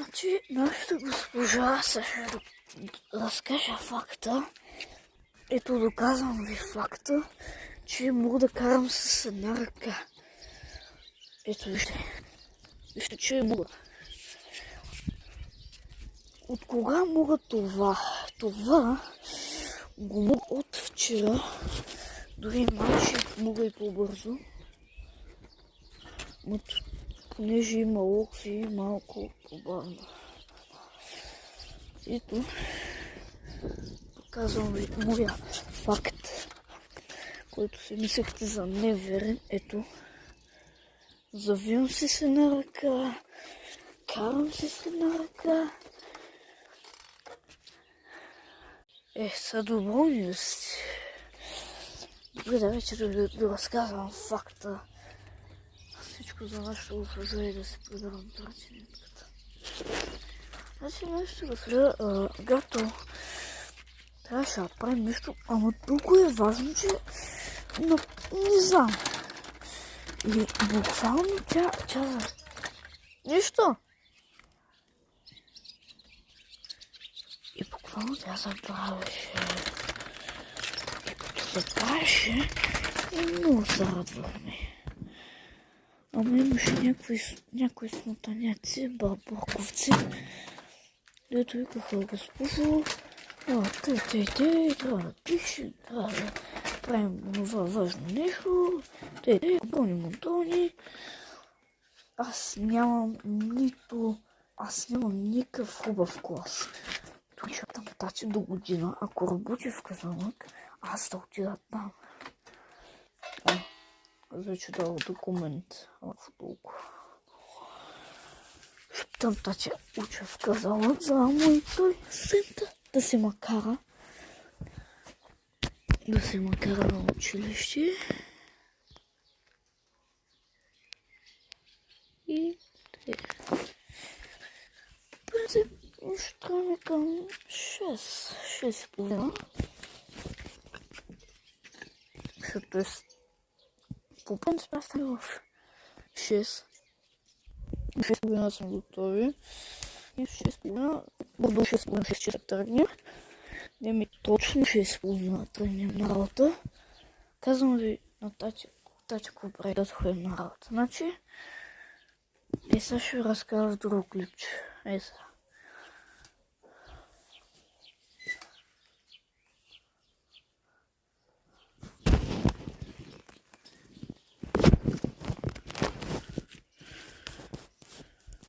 Значи, нашата госпожа ще разкажа факта. Ето, доказвам ви факта, че мога да карам с една ръка. Ето, вижте. Вижте, че мога. От кога мога това? Това го мога от вчера. Дори малко мога и по-бързо. Понеже има локси, малко по-бавно. Ето, показвам ви моя факт, който си мислехте за неверен. Ето, завивам си с една ръка, карам си с една ръка. Са доброволни сте. Добре, да вече да ви разказвам факта. Всичко за нашата госпожа и да се предавам тръчениката. Значи нашата госпожа, гато, трябваше да правим нещо, ама толкова е важно, че не знам. И буквално тя за... Нищо! И буквално тя забравяше. И като забравяше, много се радвахме. Ама имаше някои смотаняци, бърковци, дето викаха: госпожо, трябва да пише, трябва да правим това важно нещо, гони монтони. Аз нямам никакъв хубав клас. Той ще там тачи до година, ако работи в казанък, аз да отида там. Вече дал документ. Толкова. Там тача уча в казанък, за му и той сента да се макара. Да се макара на училище. И по принцип ще трябва към 6:30. Защото по принцип аз стана в 6. 6:30 сме готови. И в 6:30, до 6:30, 6 часа тръгнем. Не ми точно 6:30 тръгнем на работа. Казвам ви на тача какво прави да ходим на работа. Значи, сега ще ви разказвам в друго клипче. Сега.